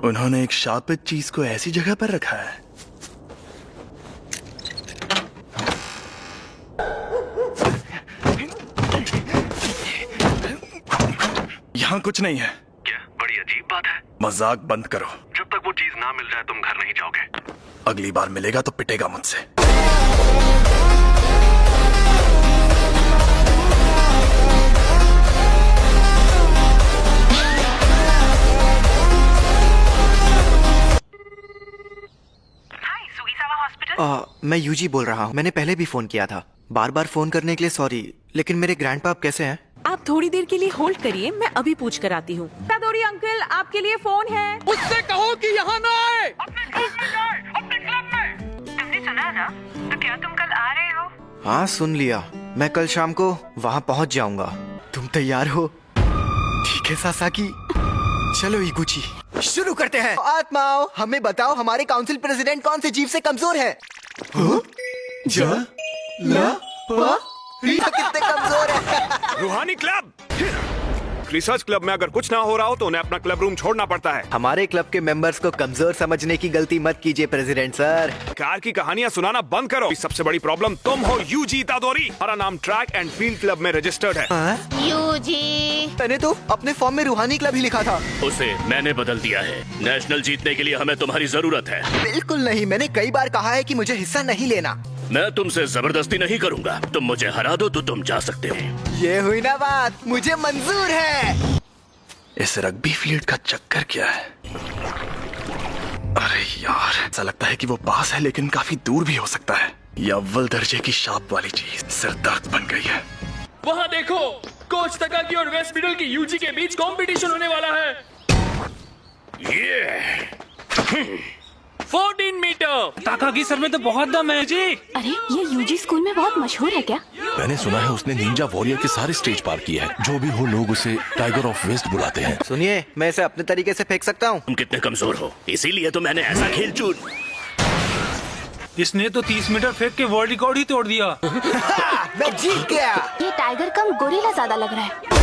उन्होंने एक शापित चीज को ऐसी जगह पर रखा है। यहाँ कुछ नहीं है। क्या बड़ी अजीब बात है। मजाक बंद करो। जब तक वो चीज ना मिल जाए तुम घर नहीं जाओगे। अगली बार मिलेगा तो पिटेगा मुझसे। मैं यूजी बोल रहा हूँ। मैंने पहले भी फोन किया था। बार बार फोन करने के लिए सॉरी, लेकिन मेरे ग्रैंडपा अब कैसे हैं? आप थोड़ी देर के लिए होल्ड करिए, मैं अभी पूछ कर आती हूँ। तादोरी अंकल, आपके लिए फोन है। उससे कहो कि यहाँ ना आए। अपने क्लब में। तुमने सुना ना? तो क्या तुम कल आ रहे हो? हाँ सुन लिया। मैं कल शाम को वहाँ पहुँच जाऊंगा। तुम तैयार हो? ठीक है सासाकी, चलो इगुची शुरू करते हैं। आत्माओं, हमें बताओ हमारे काउंसिल प्रेसिडेंट कौन से जीव से कमजोर है? कितने कमजोर है? रूहानी क्लब। रिसर्च क्लब में अगर कुछ ना हो रहा हो तो उन्हें अपना क्लब रूम छोड़ना पड़ता है। हमारे क्लब के मेंबर्स को कमजोर समझने की गलती मत कीजिए प्रेसिडेंट सर। कार की कहानियां सुनाना बंद करो। सबसे बड़ी प्रॉब्लम तुम हो यूजी इतादोरी। हमारा नाम ट्रैक एंड फील्ड क्लब में रजिस्टर्ड है। यूजी, मैंने तो अपने फॉर्म में रूहानी क्लब ही लिखा था। उसे मैंने बदल दिया है। नेशनल जीतने के लिए हमें तुम्हारी जरूरत है। बिल्कुल नहीं, मैंने कई बार कहा है कि मुझे हिस्सा नहीं लेना। मैं तुमसे जबरदस्ती नहीं करूंगा। तुम मुझे हरा दो तो तुम जा सकते हो। ये हुई ना बात, मुझे मंजूर है। इस रग्बी फील्ड का चक्कर क्या है? अरे यार, ऐसा लगता है कि वो पास है लेकिन काफी दूर भी हो सकता है। ये अव्वल दर्जे की शाप वाली चीज सिर दर्द बन गई है। वहाँ देखो, कोच तकागी और वेस्ट मिडल की यूजी के बीच कंपटीशन होने वाला है। ये 14 मीटर। ताकागी सर में तो बहुत दम है जी। अरे ये यूजी स्कूल में बहुत मशहूर है क्या? मैंने सुना है उसने निंजा वॉरियर के सारे स्टेज पार किए हैं। जो भी हो, लोग उसे टाइगर ऑफ वेस्ट बुलाते हैं। सुनिए, मैं इसे अपने तरीके से फेंक सकता हूँ। तुम कितने कमजोर हो, इसीलिए तो मैंने ऐसा खेल चुन। इसने तो 30 मीटर फेंक के वर्ल्ड रिकॉर्ड ही तोड़ दिया। मैं जीत गया। ये टाइगर कम गोरिल्ला ज्यादा लग रहा है।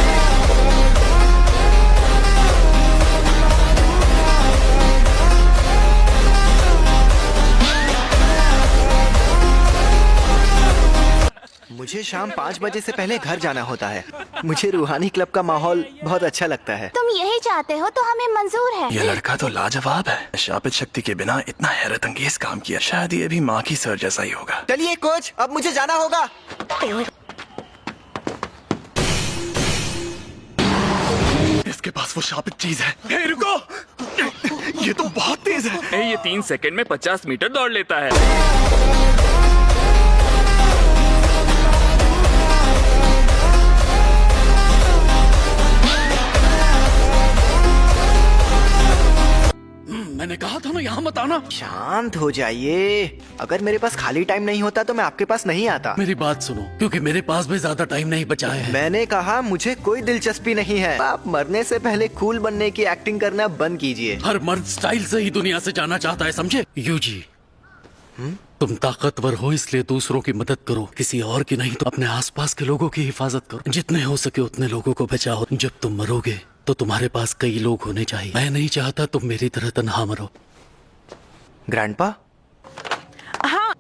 मुझे शाम 5 बजे से पहले घर जाना होता है। मुझे रूहानी क्लब का माहौल बहुत अच्छा लगता है। तुम यही चाहते हो तो हमें मंजूर है। ये लड़का तो लाजवाब है। शापित शक्ति के बिना इतना हैरत अंगेज काम किया। शायद ये भी माँ की सर जैसा ही होगा। चलिए कोच, अब मुझे जाना होगा। इसके पास वो शापित चीज है। हे रुको, ये तो बहुत तेज है। ये 3 सेकंड में 50 मीटर दौड़ लेता है। मैंने कहा था ना यहाँ मत आना। शांत हो जाइए। अगर मेरे पास खाली टाइम नहीं होता तो मैं आपके पास नहीं आता। मेरी बात सुनो, क्योंकि मेरे पास भी ज्यादा टाइम नहीं बचा है। मैंने कहा मुझे कोई दिलचस्पी नहीं है। आप मरने से पहले कूल बनने की एक्टिंग करना बंद कीजिए। हर मर्द स्टाइल से ही दुनिया से जाना चाहता है, समझे? यूजी, तुम ताकतवर हो इसलिए दूसरों की मदद करो, किसी और की नहीं तो अपने आसपास के लोगों की हिफाजत करो। जितने हो सके उतने लोगों को बचाओ। जब तुम मरोगे तो तुम्हारे पास कई लोग होने चाहिए। मैं नहीं चाहता तुम मेरी तरह तन्हा मरो। ग्रैंडपा? हाँ,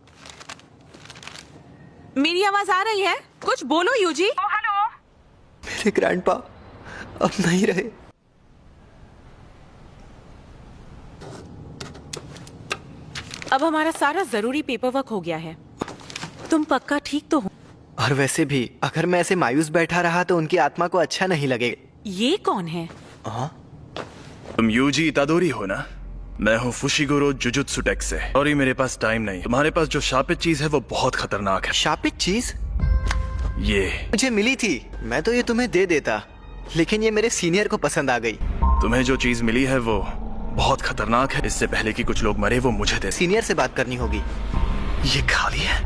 मेरी आवाज आ रही है? कुछ बोलो यूजी। हेलो। मेरे ग्रैंडपा अब नहीं रहे। अब हमारा सारा जरूरी पेपर वर्क हो गया है। तुम पक्का ठीक तो हो? और वैसे भी अगर मैं ऐसे मायूस बैठा रहा तो उनकी आत्मा को अच्छा नहीं लगेगा। ये कौन है? तुम यूजी इतादोरी हो ना? मैं हूँ फुशिगुरो जुजुत्सु टेक्स से। सॉरी, मेरे पास टाइम नहीं। तुम्हारे पास जो शापित चीज है वो बहुत खतरनाक है। शापित चीज? ये मुझे मिली थी, मैं तो ये तुम्हें दे देता, लेकिन ये मेरे सीनियर को पसंद आ गई। तुम्हें जो चीज मिली है वो बहुत खतरनाक है। इससे पहले कि कुछ लोग मरे वो मुझे दे। सीनियर से बात करनी होगी। ये खाली है।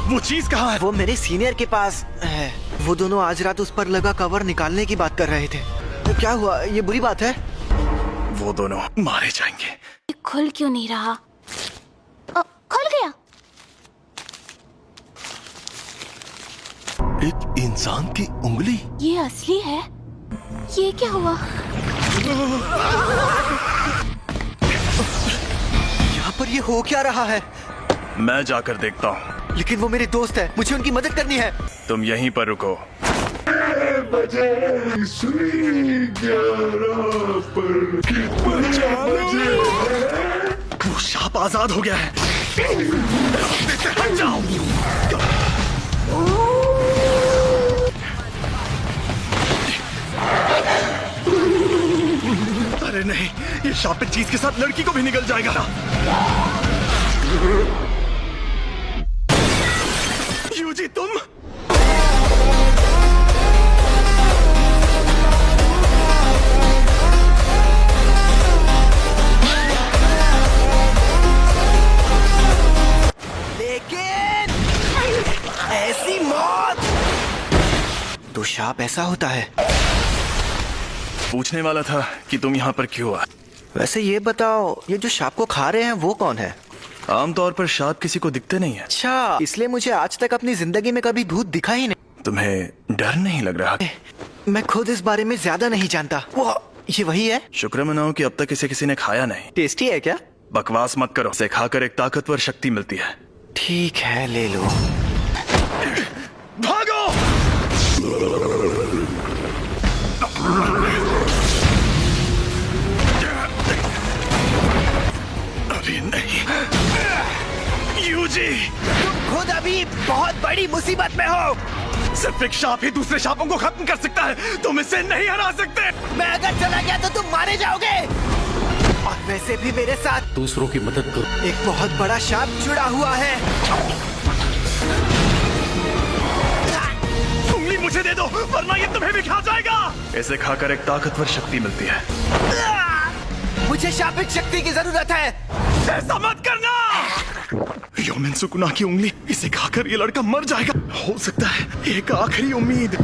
वो चीज कहाँ है? वो मेरे सीनियर के पास है। वो दोनों आज रात उस पर लगा कवर निकालने की बात कर रहे थे। तो क्या हुआ? ये बुरी बात है? वो दोनों मारे जाएंगे। खुल क्यों नहीं रहा? खुल गया। एक इंसान की उंगली। ये असली है? ये क्या हुआ? यहाँ पर ये हो क्या रहा है? मैं जाकर देखता हूँ। लेकिन वो मेरे दोस्त है, मुझे उनकी मदद करनी है। तुम यहीं पर रुको। वो सांप आजाद हो गया है। रास्ते से हट जाओ। अरे नहीं, ये शापित चीज के साथ लड़की को भी निकल जाएगा। यूजी तुम? लेकिन ऐसी मौत! तो शाप ऐसा होता है? पूछने वाला था कि तुम यहाँ पर क्यों आए। वैसे ये बताओ, ये जो शाप को खा रहे हैं वो कौन है? आमतौर पर शाप किसी को दिखते नहीं है। अच्छा, इसलिए मुझे आज तक अपनी जिंदगी में कभी भूत दिखा ही नहीं। तुम्हें डर नहीं लग रहा? मैं खुद इस बारे में ज्यादा नहीं जानता। वो ये वही है? शुक्र मनाओ कि अब तक इसे किसी ने खाया नहीं। टेस्टी है क्या? बकवास मत करो। इसे खाकर एक ताकतवर शक्ति मिलती है। ठीक है, ले लो। भागो! अभी नहीं। यूजी, तुम खुद अभी बहुत बड़ी मुसीबत में हो। सिर्फ एक शाप ही दूसरे शापों को खत्म कर सकता है। तुम इसे नहीं हरा सकते। मैं अगर चला गया तो तुम मारे जाओगे। और वैसे भी मेरे साथ दूसरों की मदद करो। एक बहुत बड़ा शाप जुड़ा हुआ है। उंगली मुझे दे दो, वरना ये तुम्हें भी खा जाएगा। इसे खाकर एक ताकतवर शक्ति मिलती है। मुझे शापित शक्ति की जरूरत है। ऐसा मत करना। योमिन सुकुना की उंगली, इसे खाकर ये लड़का मर जाएगा। हो सकता है एक आखिरी उम्मीद।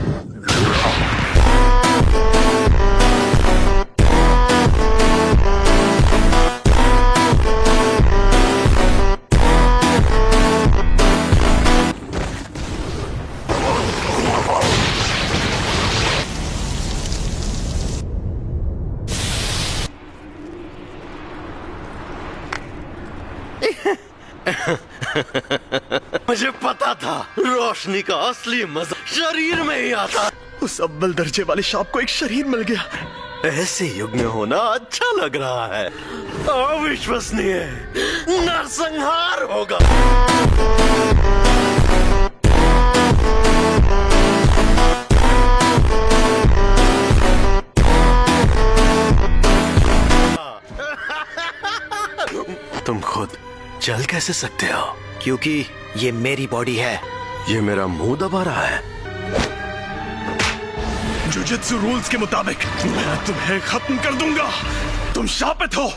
मुझे पता था रोशनी का असली मजा शरीर में ही आता। उस अव्वल दर्जे वाले शाप को एक शरीर मिल गया। ऐसे युग में होना अच्छा लग रहा है। अविश्वसनीय नरसंहार होगा। तुम खुद चल कैसे सकते हो? क्योंकि ये मेरी बॉडी है। ये मेरा मुंह दबा रहा है। जुजुत्सु रूल्स के मुताबिक मैं तुम्हें खत्म कर दूंगा। तुम शापित हो।